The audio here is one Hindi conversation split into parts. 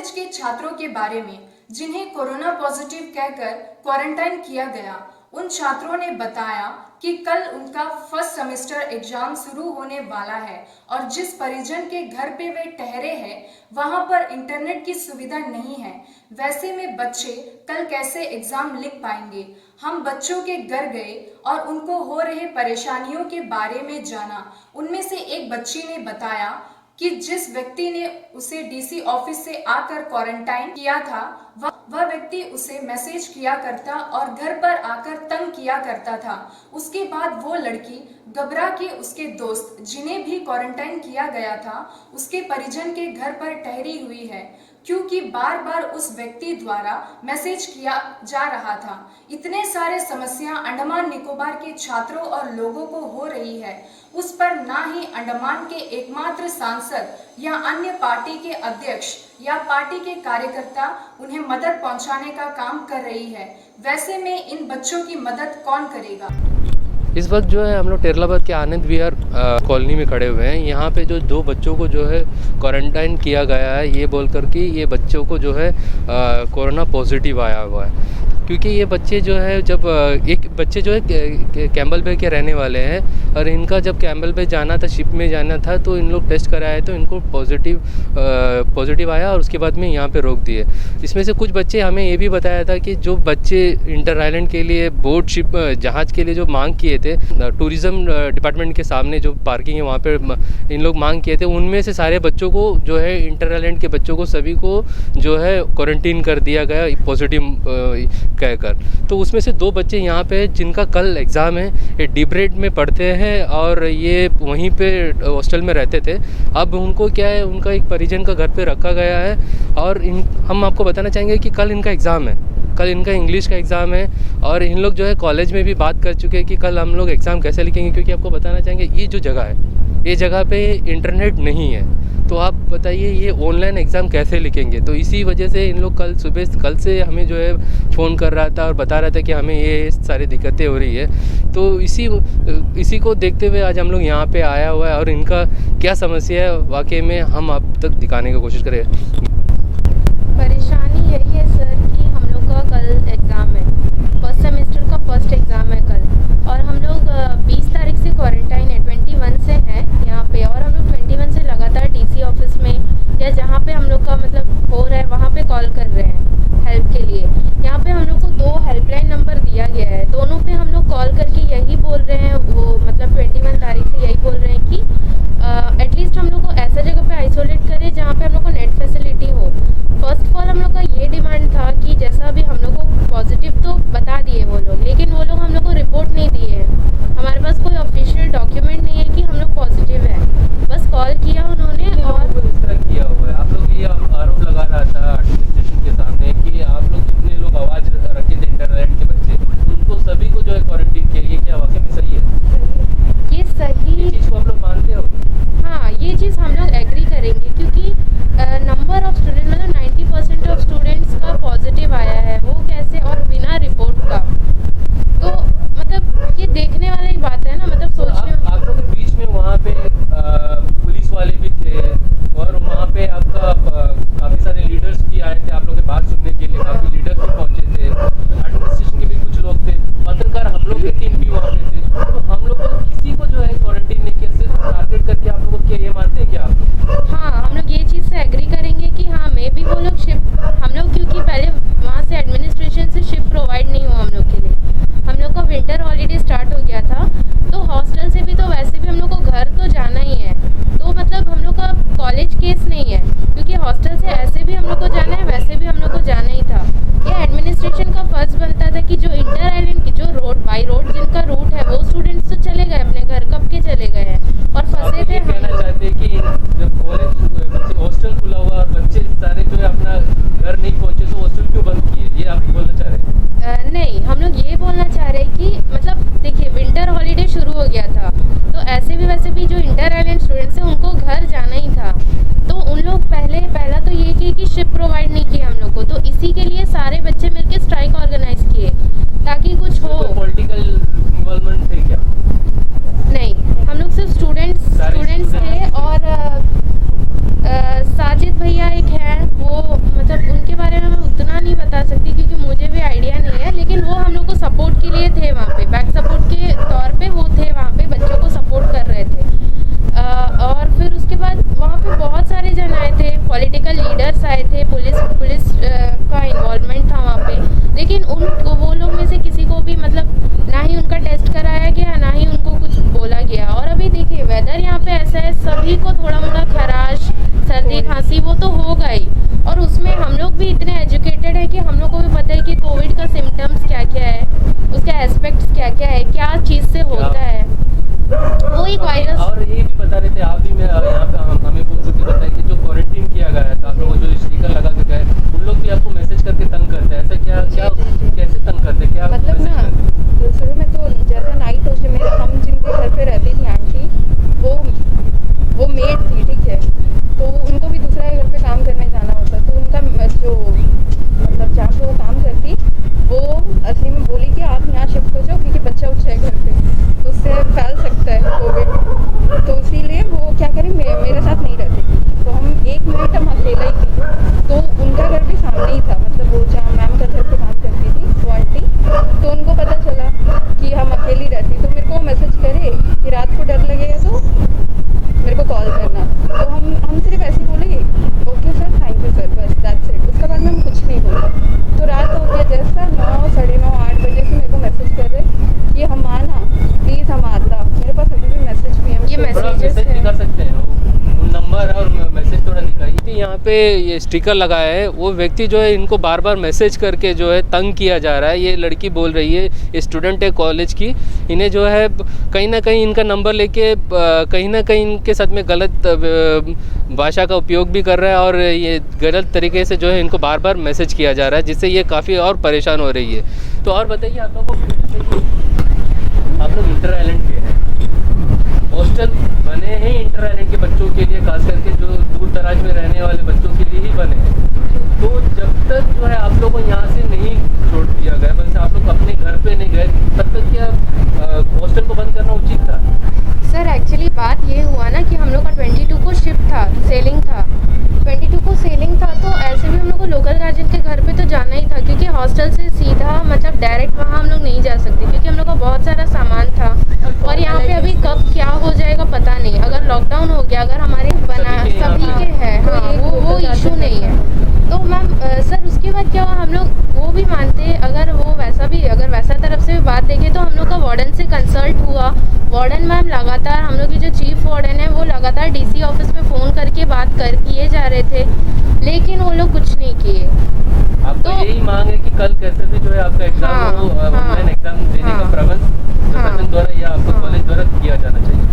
कॉलेज के छात्रों के बारे में जिन्हें कोरोना पॉजिटिव कहकर क्वारंटाइन किया गया। उन छात्रों ने बताया कि कल उनका फर्स्ट सेमेस्टर एग्जाम शुरू होने वाला है और जिस परिजन के घर पे वे ठहरे हैं वहां पर इंटरनेट की सुविधा नहीं है। वैसे में बच्चे कल कैसे एग्जाम लिख पाएंगे। हम बच्चों के घर गए और उनको हो रहे परेशानियों के बारे में जाना। उनमें से एक बच्ची ने बताया कि जिस व्यक्ति ने उसे डीसी ऑफिस से आकर क्वारंटाइन किया था वह व्यक्ति उसे मैसेज किया करता और घर पर आकर तंग किया करता था। उसके बाद वो लड़की घबरा के उसके दोस्त जिन्हें भी क्वारंटाइन किया गया था उसके परिजन के घर पर ठहरी हुई है, क्योंकि बार बार उस व्यक्ति द्वारा मैसेज किया जा रहा था। इतने सारे समस्या अंडमान निकोबार के छात्रों और लोगों को हो रही है, उस पर ना ही अंडमान के एकमात्र सांसद या अन्य पार्टी के अध्यक्ष या पार्टी के कार्यकर्ता उन्हें मदद पहुंचाने का काम कर रही है। वैसे में इन बच्चों की मदद कौन करेगा। इस वक्त जो है हम लोग टेरलाबाद के आनंद विहार कॉलोनी में खड़े हुए हैं। यहाँ पे जो दो बच्चों को जो है क्वारंटाइन किया गया है, ये बोल कर कि ये बच्चों को जो है कोरोना पॉजिटिव आया हुआ है। क्योंकि ये बच्चे जो है जब एक बच्चे जो है कैम्बल बे के रहने वाले हैं और इनका जब कैम्बल बे जाना था, शिप में जाना था, तो इन लोग टेस्ट कराए तो इनको पॉजिटिव आया और उसके बाद में यहाँ पे रोक दिए। इसमें से कुछ बच्चे हमें ये भी बताया था कि जो बच्चे इंटर आइलैंड के लिए बोट शिप जहाज़ के लिए जो मांग किए थे, टूरिज़्म डिपार्टमेंट के सामने जो पार्किंग है वहाँ पर इन लोग मांग किए थे, उनमें से सारे बच्चों को जो है इंटर आइलैंड के बच्चों को सभी को जो है क्वारंटीन कर दिया गया पॉजिटिव कहकर। तो उसमें से दो बच्चे यहाँ पे जिनका कल एग्ज़ाम है, ये डिब्रेड में पढ़ते हैं और ये वहीं पे हॉस्टल में रहते थे। अब उनको क्या है, उनका एक परिजन का घर पे रखा गया है और हम आपको बताना चाहेंगे कि कल इनका एग्ज़ाम है, कल इनका इंग्लिश का एग्ज़ाम है और इन लोग जो है कॉलेज में भी बात कर चुके हैं कि कल हम लोग एग्ज़ाम कैसे लिखेंगे। क्योंकि आपको बताना चाहेंगे ये जो जगह है, ये जगह पे इंटरनेट नहीं है, तो आप बताइए ये ऑनलाइन एग्ज़ाम कैसे लिखेंगे। तो इसी वजह से इन लोग कल से हमें जो है फ़ोन कर रहा था और बता रहा था कि हमें ये सारी दिक्कतें हो रही है। तो इसी को देखते हुए आज हम लोग यहाँ पे आया हुआ है और इनका क्या समस्या है वाकई में हम आप तक दिखाने की कोशिश करें। परेशानी यही है सर कि हम लोग का कल एग्ज़ाम है, फर्स्ट सेमेस्टर का फर्स्ट एग्ज़ाम है कल, और हम लोग 20 तारीख से क्वारंटाइन है, 21 से हैं यहाँ पे, और हम लोग 21 से लगातार डीसी ऑफिस में या जहाँ पे हम लोग का मतलब हो रहा है वहाँ पे कॉल कर रहे हैं हेल्प के लिए। यहाँ पे हम लोग को 2 हेल्पलाइन नंबर दिया गया है, दोनों पे हम लोग कॉल करके यही बोल रहे हैं, वो मतलब 21 तारीख से यही बोल रहे हैं कि एटलीस्ट हम लोग को ऐसा जगह पे आइसोलेट करें जहाँ पे हम लोग को नेट फैसिलिटी हो। फर्स्ट ऑफ ऑल हम लोग का ये डिमांड था कि जैसा भी हम लोग को पॉजिटिव तो बता दिए वो लोग, लेकिन वो लोग हम लोग को रिपोर्ट नहीं दिए हैं। हमारे पास भी इतने एजुकेटेड है कि हम लोग को भी पता है कि कोविड का सिम्टम्स क्या क्या है, उसका एस्पेक्ट्स क्या क्या है, क्या चीज़ से होता है। वो एक वायरस। और ये भी बता रहे थे आप भी, मैं यहाँ पे हमें पूछ चुकी बताया कि जो क्वारंटीन किया गया था आप लोगों को जो स्टिकर लगा के गए, उन लोग भी आपको मैसेज करके तंग करते हैं, ऐसा क्या क्या कैसे तंग करते हैं, क्या मतलब मैसेज ना करते हैं? शुरू में तो जैसा नाइट होस्ट मेरे हम जिनके घर पे रहती थी आंटी, वो मेड थी, ठीक है, तो उनको भी दूसरा घर पे काम करने जाना होता, तो उनका जो मतलब जहाँ पे वो काम करती वो असली में बोली कि आप यहाँ शिफ्ट हो जाओ क्योंकि बच्चा उच्चा है घर पे, तो उससे फैल सकता है कोविड, तो इसीलिए वो क्या करें मेरे साथ नहीं रहती थी, तो हम 1 मिनट हम अकेला ही थी, तो उनका घर भी सामने ही था, मतलब वो जहाँ मैम का घर पे काम करती थी वो आंटी, तो उनको पता चला कि हम अकेली रहती, तो मेरे को मैसेज करे कि रात को डर लगेगा तो मेरे को कॉल करना, तो हम सिर्फ ऐसे बोले okay sir, thank you sir, बस दैट्स इट, उसके बाद में हम कुछ नहीं बोले। तो रात हो गया जैसा 9, साढ़े 9, 8 बजे से मेरे को मैसेज कर रहे कि हम आना प्लीज़, हम आता, मेरे पास अभी भी मैसेज भी है, ये मैसेजेस मैसेज है। दिखा सकते हैं वो नंबर और मैसेज थोड़ा दिखाइए। यहाँ पे ये स्टिकर लगाया है, वो व्यक्ति जो है इनको बार बार मैसेज करके जो है तंग किया जा रहा है। ये लड़की बोल रही है, स्टूडेंट है कॉलेज की, इन्हें जो है कहीं ना कहीं इनका नंबर लेके कहीं ना कहीं इनके साथ में गलत भाषा का उपयोग भी कर रहा है और ये गलत तरीके से जो है इनको बार बार मैसेज किया जा रहा है, जिससे ये काफ़ी और परेशान हो रही है। तो और बताइए आप लोगों को, आप लोग इंटर आइलैंड के हैं, हॉस्टल बने हैं इंटर आइलैंड के बच्चों के लिए, खास करके जो दूर दराज में रहने वाले बच्चों के लिए ही बने हैं। तो जब तक जो है आप लोगों को यहाँ से नहीं छोड़ दिया गया, बस आप लोग अपने घर पे नहीं गए, तब तक क्या हॉस्टल को बंद करना उचित था? सर एक्चुअली बात ये हुआ ना कि हम लोग का 22 को शिफ्ट था, सेलिंग था, 22 को सेलिंग था, तो ऐसे भी हम लोग को लोकल गार्जियन के घर पे तो जाना ही था, क्योंकि हॉस्टल से सीधा मतलब डायरेक्ट वहाँ हम लोग नहीं जा सकते, क्योंकि हम लोग का बहुत सारा सामान था और यहाँ पे अभी कब क्या हो जाएगा पता नहीं। अगर लॉकडाउन हो गया, अगर हमारे सभी के है, हाँ, वो इशू नहीं है। तो मैम सर उसके बाद क्या हुआ, हम लोग वो भी मानते, अगर वो वैसा तरफ से भी बात देखें तो हम लोग का वार्डन से कंसल्ट हुआ, वार्डन मैम लगातार, हम लोग की जो चीफ वार्डन है वो लगातार डीसी ऑफिस में फ़ोन करके बात किए जा रहे थे, लेकिन वो लोग कुछ नहीं किए। आपको यही मांग है कि कल कैसे भी जो है आपका एग्जाम हो, ऑनलाइन एग्जाम देने का प्रबंध प्रशासन द्वारा या आपका कॉलेज द्वारा किया जाना चाहिए,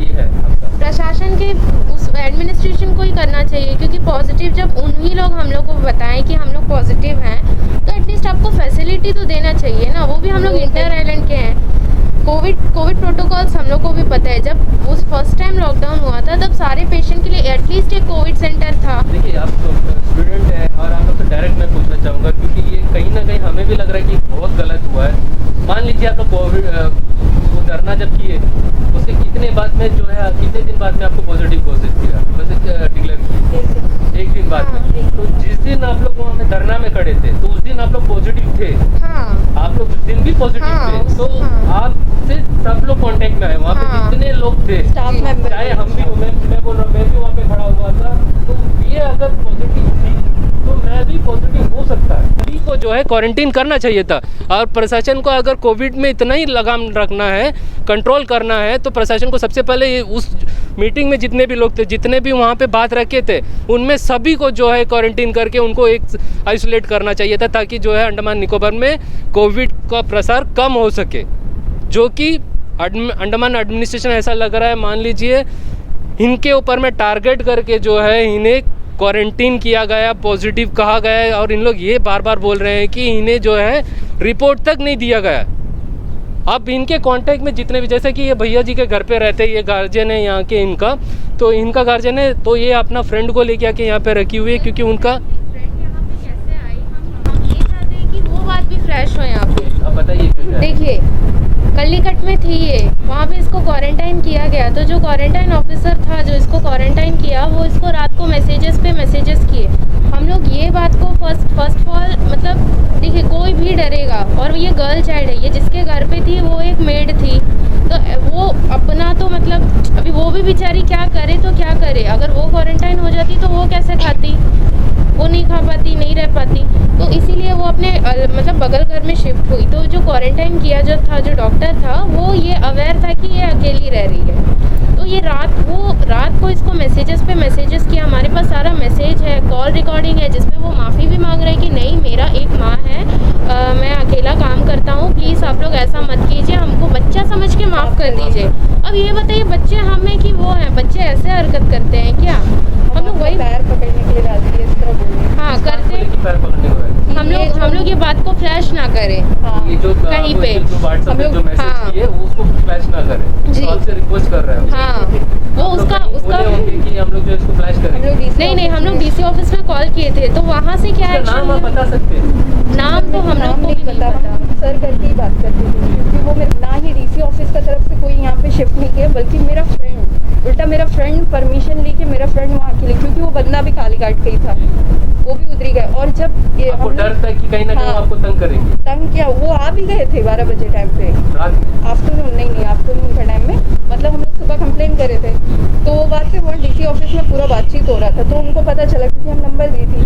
ये है आपका। प्रशासन के उस एडमिनिस्ट्रेशन को ही करना चाहिए, क्योंकि पॉजिटिव जब उन्हीं लोग हम लोग को बताएं कि हम लोग पॉजिटिव हैं, तो एटलीस्ट आपको फैसिलिटी तो देना चाहिए ना। वो भी हम लोग इंटर आइलैंड के हैं, कोविड प्रोटोकॉल्स हम लोग को भी पता है। जब उस फर्स्ट टाइम लॉकडाउन हुआ था तब सारे पेशेंट के लिए एटलीस्ट एक कोविड सेंटर था। देखिए आप तो स्टूडेंट हैं और आप लोग तो डायरेक्ट मैं पूछना चाहूँगा, क्योंकि ये कहीं ना कहीं हमें भी लग रहा है कि बहुत गलत हुआ है। मान लीजिए आप लोग कोविड को डरना जब किए, उसके कितने बाद में जो है कितने दिन बाद में आपको पॉजिटिव घोषित किया, वैसे डिक्लेयर किया 1 दिन बाद में। तो जिस दिन आप लोग वहाँ पे धरना में खड़े थे तो उस दिन आप लोग पॉजिटिव थे, आप लोग उस दिन भी पॉजिटिव थे, तो आपसे सब लोग कांटेक्ट में आए, वहाँ पे जितने लोग थे, स्टाफ मेंबर, चाहे हम भी, मैं बोल रहा हूँ, मैं भी वहाँ पे खड़ा हुआ था, तो ये अगर पॉजिटिव थी तो मैं भी पॉजिटिव हो सकता है। सभी को जो है क्वारंटीन करना चाहिए था, और प्रशासन को अगर कोविड में इतना ही लगाम रखना है, कंट्रोल करना है, तो प्रशासन को सबसे पहले उस मीटिंग में जितने भी लोग थे, जितने भी वहाँ पे बात रखे थे, उनमें सभी को जो है क्वारंटीन करके उनको एक आइसोलेट करना चाहिए था, ताकि जो है अंडमान निकोबार में कोविड का प्रसार कम हो सके। जो कि अंडमान एडमिनिस्ट्रेशन ऐसा लग रहा है, मान लीजिए इनके ऊपर में टारगेट करके जो है इन्हें क्वारंटीन किया गया, पॉजिटिव कहा गया है, और इन लोग ये बार बार बोल रहे हैं कि इन्हें जो है रिपोर्ट तक नहीं दिया गया। अब इनके कांटेक्ट में जितने भी, जैसे कि ये भैया जी के घर पे रहते हैं, ये गार्जियन है यहाँ के इनका, तो इनका गार्जियन है, तो ये अपना फ्रेंड को लेके आके यहाँ पे रखी हुई है, क्योंकि उनका फ्रेंड यहाँ पे कैसे आई, हम ये चाहते हैं कि वो बात भी फ्रेश हो यहाँ पे। अब बताइए। देखिए कल्लीकट में थी ये, वहाँ पे इसको क्वारंटाइन किया गया, तो जो क्वारंटाइन ऑफिसर था जो इसको क्वारंटाइन किया, वो इसको रात को मैसेजेस पे मैसेजेस किए। हम लोग ये बात को फर्स्ट ऑफ ऑल मतलब देखिए, कोई भी डरेगा, और ये गर्ल चाइल्ड है, ये जिसके घर पे थी वो एक मेड थी, तो वो अपना तो मतलब अभी वो भी बेचारी क्या करे तो क्या करे। अगर वो क्वारंटाइन हो जाती तो वो कैसे खाती, वो नहीं खा पाती, नहीं रह पाती, तो इसीलिए वो अपने मतलब बगल घर में शिफ्ट हुई। तो जो क्वारंटाइन किया जो डॉक्टर था वो ये अवेयर था कि ये अकेली रह रही है, तो ये रात को इसको मैसेजेस पे मैसेजेस किया। हमारे पास सारा मैसेज है, कॉल कॉल रिकॉर्डिंग है जिसमें वो माफ़ी भी मांग रहे हैं कि नहीं, मेरा एक माँ है, मैं अकेला काम करता हूँ, प्लीज़ आप लोग ऐसा मत कीजिए, हमको बच्चा समझ के माफ़ कर दीजिए। अब ये बताइए, बच्चे हम हैं कि वो हैं? बच्चे ऐसे हरकत करते हैं क्या? हम लोग वही पैर पकड़ने के लिए राजी है, इस तरह बोले। हाँ करते हैं। हम लोग ये बात को फ्लैश ना करें हाँ ये जो कहीं पे जो WhatsApp हम पे लोग- जो मैसेज हाँ। किए वो उसको फ्लैश ना करें, जी। तो आपसे रिक्वेस्ट कर रहे हैं। हाँ, वो उसका बोले होंगे कि हम लोग जो इसको फ्लैश हम लोग करेंगे। DC नहीं, हम लोग ऑफिस डीसी ऑफिस में कॉल किए थे, तो वहाँ से क्या उसका नाम आप एक्शन? बता सकते हैं? नाम तो हम नाम लोग को भी नहीं पता। हम सर करके ही बात करते थे, क्योंकि वो मेरे ना ही डीसी ऑफिस का तरफ से कोई यहाँ पे शिफ्ट नहीं किया, बल्कि मेरा फ्रेंड, उल्टा मेरा फ्रेंड परमिशन लेके मेरा फ्रेंड वहाँ के लिए, क्योंकि वो बंदा भी कालीघाट का ही था, वो भी उधरी गए। और जब ये आपको हम डर लोग था कि कहीं ना कहीं हाँ। आपको तंग करेंगे तंग किया, वो आ भी गए थे 12 बजे टाइम पे, रात में? आफ्टरनून नहीं आफ्टरनून का टाइम में, मतलब हम लोग सुबह कंप्लेन करे थे, तो वो बात से वहाँ डीसी ऑफिस में पूरा बातचीत हो रहा था, तो उनको पता चला क्योंकि हम नंबर दी थी,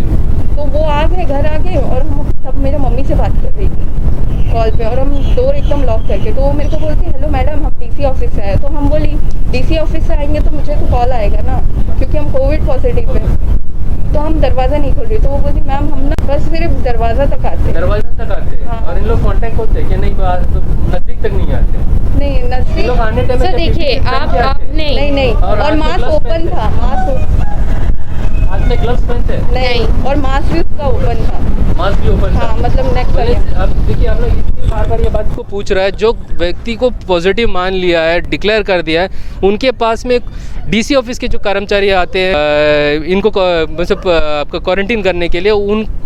तो वो आ गए, घर आ गए, और हम तब मेरे मम्मी से बात कर रही थी कॉल पे, और हम डोर एकदम लॉक करके, तो वो मेरे को बोलती हेलो मैडम, हम डीसी ऑफिस से आए। तो हम बोली डीसी ऑफिस से आएंगे तो मुझे तो कॉल आएगा ना, क्योंकि हम कोविड पॉजिटिव है, तो हम दरवाज़ा नहीं खोल रहे। तो वो बोली मैम हम ना बस सिर्फ दरवाज़ा तक आते हैं, दरवाजा तक आते हैं। हाँ। और इन लोग कांटेक्ट होते हैं कि नहीं, तो नजदीक तक नहीं आते? नहीं इन नजदीक लोग आने टाइम सर देखिए, आप नहीं नहीं, और और आज तो मास्क gloves ओपन पहनते था, मास्क हाथ में ग्लव्स पहनते हैं, नहीं, और मास्क भी उसका ओपन था, मास्क भी ओपन हाँ मतलब नेक मैंने वाले। अब देखिए, आप लोग इतनी बार ये बात को पूछ रहा है, जो व्यक्ति को पॉजिटिव मान लिया है, डिक्लेयर कर दिया है, उनके पास में डीसी ऑफिस के जो कर्मचारी आते हैं इनको मतलब आपका क्वारंटीन करने के लिए,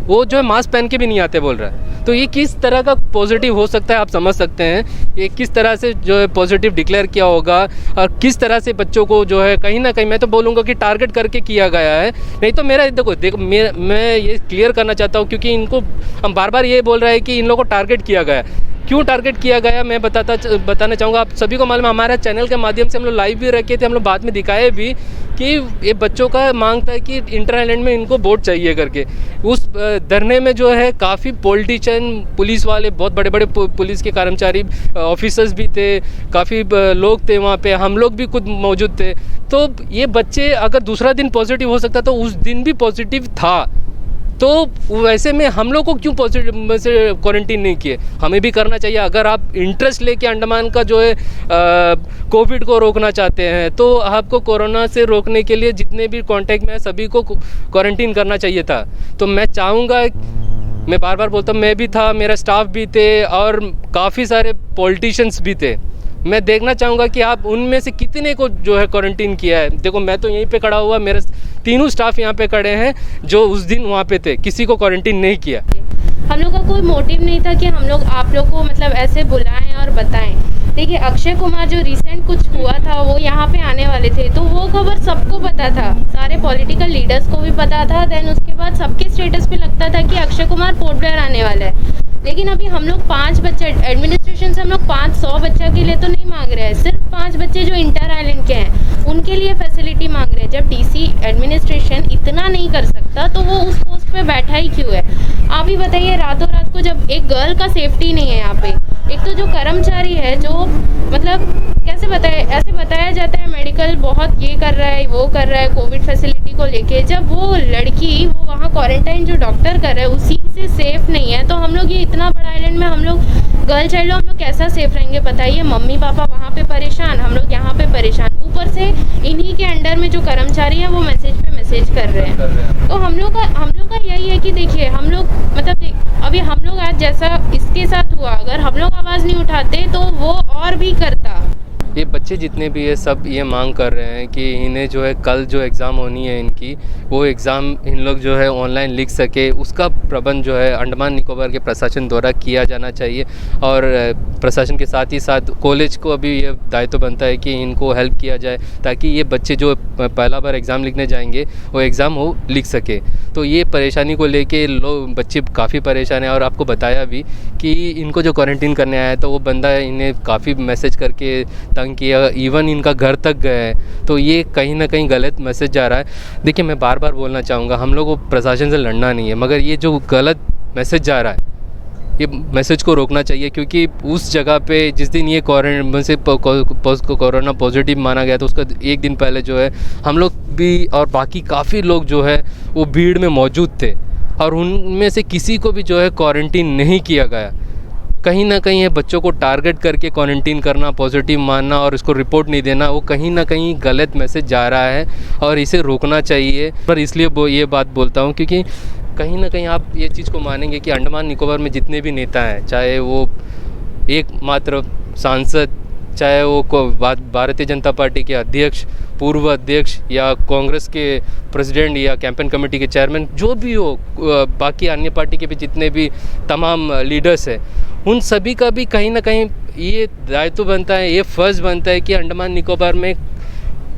वो जो है मास्क पहन के भी नहीं आते बोल रहा है। तो ये किस तरह का पॉजिटिव हो सकता है, आप समझ सकते हैं ये किस तरह से जो है पॉजिटिव डिक्लेयर किया होगा, और किस तरह से बच्चों को जो है कहीं ना कहीं मैं तो बोलूँगा कि टारगेट करके किया गया है। नहीं तो मेरा देखो मैं ये क्लियर करना चाहता हूँ, क्योंकि इनको हम बार बार ये बोल रहे हैं कि इन लोगों को टारगेट किया गया है। क्यों टारगेट किया गया मैं बताना चाहूँगा। आप सभी को मालूम है, हमारा चैनल के माध्यम से हम लोग लाइव भी रखे थे, हम लोग बाद में दिखाए भी कि ये बच्चों का मांग था कि इंटर आइलैंड में इनको वोट चाहिए करके। उस धरने में जो है काफ़ी पॉलिटिशियन, पुलिस वाले, बहुत बड़े बड़े पुलिस के कर्मचारी, ऑफिसर्स भी थे, काफ़ी लोग थे वहाँ पे, हम लोग भी खुद मौजूद थे। तो ये बच्चे अगर दूसरा दिन पॉजिटिव हो सकता तो उस दिन भी पॉजिटिव था, तो वैसे में हम लोग को क्यों पॉजिटिव से क्वारंटीन नहीं किए? हमें भी करना चाहिए। अगर आप इंटरेस्ट लेके अंडमान का जो है कोविड को रोकना चाहते हैं, तो आपको कोरोना से रोकने के लिए जितने भी कांटेक्ट में है सभी को क्वारंटीन करना चाहिए था। तो मैं चाहूँगा, मैं बार बार बोलता हूँ, मैं भी था, मेरा स्टाफ भी थे, और काफ़ी सारे पॉलिटिशियंस भी थे। मैं देखना चाहूँगा कि आप उनमें से कितने को जो है क्वारंटीन किया है। देखो मैं तो यहीं पे खड़ा हुआ, मेरे तीनों स्टाफ यहाँ पे खड़े हैं जो उस दिन वहाँ पे थे, किसी को क्वारंटीन नहीं किया। हम लोग का कोई मोटिव नहीं था कि हम लोग आप लोग को मतलब ऐसे बुलाएं और बताएं। देखिए, अक्षय कुमार जो रिसेंट कुछ हुआ था, वो यहाँ पे आने वाले थे, तो वो खबर सबको पता था, सारे पॉलिटिकल लीडर्स को भी पता था। देन उसके बाद सबके स्टेटस पे लगता था कि अक्षय कुमार पोर्ट ब्लेयर आने वाला है। लेकिन अभी हम लोग 5 बच्चे एडमिनिस्ट्रेशन से हम लोग 500 बच्चा के लिए तो नहीं मांग रहे हैं, सिर्फ 5 बच्चे जो इंटर आइलैंड के हैं उनके लिए फैसिलिटी मांग रहे हैं। जब डीसी एडमिनिस्ट्रेशन इतना नहीं कर सकता तो वो उस पोस्ट पे बैठा ही क्यों है? आप ही बताइए, रातों रात को जब एक गर्ल का सेफ्टी नहीं है यहाँ पे, एक तो जो कर्मचारी है जो मतलब कैसे बताए, ऐसे बताया जाता है मेडिकल बहुत ये कर रहा है, वो कर रहा है कोविड फैसिलिटी को लेके, जब वो लड़की वो वहाँ क्वारंटाइन जो डॉक्टर कर रहा है उसी से सेफ नहीं है, तो हम लोग ये इतना बड़ा आइलैंड में हम लोग गर्ल चाइल्ड हम लोग कैसा सेफ रहेंगे बताइए? मम्मी पापा वहाँ पे परेशान, हम लोग यहाँ पे परेशान, ऊपर से इन्हीं के अंडर में जो कर्मचारी हैं वो मैसेज पे मैसेज कर रहे हैं। तो हम लोग का यही है कि देखिए, हम लोग मतलब अभी हम लोग आज जैसा इसके साथ हुआ, अगर हम लोग आवाज़ नहीं उठाते तो वो और भी करता। ये बच्चे जितने भी है सब ये मांग कर रहे हैं कि इन्हें जो है कल जो एग्ज़ाम होनी है इनकी, वो एग्ज़ाम इन लोग जो है ऑनलाइन लिख सके, उसका प्रबंध जो है अंडमान निकोबार के प्रशासन द्वारा किया जाना चाहिए। और प्रशासन के साथ ही साथ कॉलेज को अभी ये दायित्व बनता है कि इनको हेल्प किया जाए, ताकि ये बच्चे जो पहला बार एग्ज़ाम लिखने जाएंगे वो एग्ज़ाम हो लिख सके। तो ये परेशानी को लेके लोग बच्चे काफ़ी परेशान हैं। और आपको बताया भी कि इनको जो क्वारंटीन करने आया है तो वो बंदा इन्हें काफ़ी मैसेज करके तंग किया, इवन इनका घर तक गए हैं। तो ये कहीं ना कहीं गलत मैसेज जा रहा है। देखिए, मैं बार बार बोलना चाहूँगा, हम लोग को प्रशासन से लड़ना नहीं है, मगर ये जो गलत मैसेज जा रहा है ये मैसेज को रोकना चाहिए, क्योंकि उस जगह पे जिस दिन ये कोरोना पॉजिटिव माना गया था उसका एक दिन पहले जो है हम लोग भी और बाकी काफ़ी लोग जो है वो भीड़ में मौजूद थे और उनमें से किसी को भी जो है क्वारंटीन नहीं किया गया। कहीं ना कहीं ये बच्चों को टारगेट करके क्वारंटीन करना, पॉजिटिव मानना और इसको रिपोर्ट नहीं देना, वो कहीं ना कहीं गलत मैसेज जा रहा है और इसे रोकना चाहिए। पर इसलिए ये बात बोलता हूँ क्योंकि कहीं ना कहीं आप ये चीज़ को मानेंगे कि अंडमान निकोबार में जितने भी नेता हैं, चाहे वो एकमात्र सांसद, चाहे वो भारतीय जनता पार्टी के अध्यक्ष, पूर्व अध्यक्ष या कांग्रेस के प्रेसिडेंट या कैंपेन कमेटी के चेयरमैन, जो भी हो, बाकी अन्य पार्टी के भी जितने भी तमाम लीडर्स हैं, उन सभी का भी कहीं ना कहीं ये दायित्व बनता है, ये फ़र्ज़ बनता है कि अंडमान निकोबार में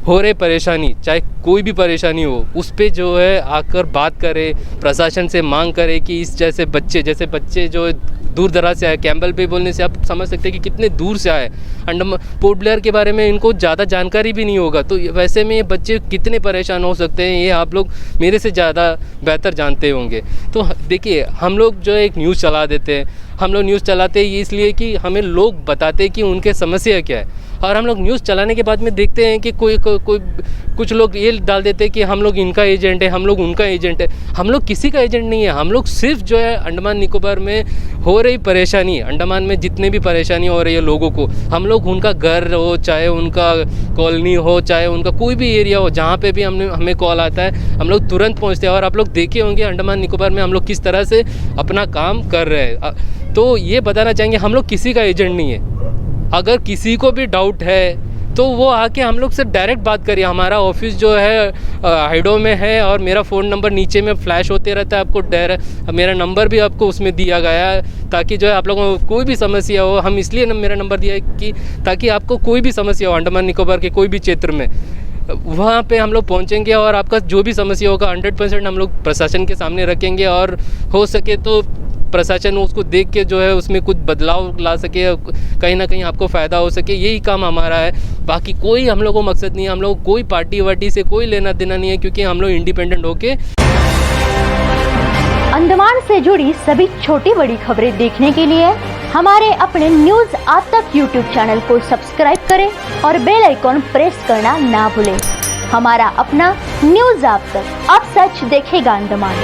हो रहे परेशानी, चाहे कोई भी परेशानी हो, उस पे जो है आकर बात करे, प्रशासन से मांग करे कि इस जैसे बच्चे जो दूर दराज से आए, कैंपबेल पे बोलने से आप समझ सकते हैं कि कितने दूर से आए। अंडमान पोर्ट ब्लेयर के बारे में इनको ज़्यादा जानकारी भी नहीं होगा, तो वैसे में ये बच्चे कितने परेशान हो सकते हैं ये आप लोग मेरे से ज़्यादा बेहतर जानते होंगे। तो देखिए, हम लोग जो है एक न्यूज़ चला देते हैं, हम लोग न्यूज़ चलाते हैं इसलिए कि हमें लोग बताते हैं कि उनके समस्या क्या है, और हम लोग न्यूज़ चलाने के बाद में देखते हैं कि कुछ लोग ये डाल देते हैं कि हम लोग इनका एजेंट है, हम लोग उनका एजेंट है। हम लोग किसी का एजेंट नहीं है, हम लोग सिर्फ जो है अंडमान निकोबार में हो रही परेशानी, अंडमान में जितने भी परेशानी हो रही है लोगों को, हम लोग उनका घर हो, चाहे उनका कॉलोनी हो, चाहे उनका कोई भी एरिया हो, जहाँ पे भी हमें कॉल आता है हम लोग तुरंत पहुँचते हैं। और आप लोग देखे होंगे अंडमान निकोबार में हम लोग किस तरह से अपना काम कर रहे हैं। तो ये बताना चाहेंगे, हम लोग किसी का एजेंट नहीं है। अगर किसी को भी डाउट है तो वो आके हम लोग से डायरेक्ट बात करिए। हमारा ऑफिस जो है हाइडो में है और मेरा फ़ोन नंबर नीचे में फ्लैश होते रहता है, आपको डायरेक्ट मेरा नंबर भी आपको उसमें दिया गया है, ताकि जो है आप लोगों को कोई भी समस्या हो, हम इसलिए मेरा नंबर दिया है कि ताकि आपको कोई भी समस्या हो अंडमान निकोबार के कोई भी क्षेत्र में, वहाँ पे हम लोग पहुँचेंगे और आपका जो भी समस्या होगा 100% हम लोग प्रशासन के सामने रखेंगे, और हो सके तो प्रशासन उसको देख के जो है उसमें कुछ बदलाव ला सके, कहीं ना कहीं आपको फ़ायदा हो सके, यही काम हमारा है। बाकी कोई हम लोगों को मकसद नहीं है, हम लोग को कोई पार्टी वार्टी से कोई लेना देना नहीं है, क्योंकि हम लोग इंडिपेंडेंट होके। अंडमान से जुड़ी सभी छोटी बड़ी खबरें देखने के लिए हमारे अपने न्यूज आज तक यूट्यूब चैनल को सब्सक्राइब करें और बेल आइकॉन प्रेस करना ना भूलें। हमारा अपना न्यूज आज तक, अब सच देखेगा अंडमान।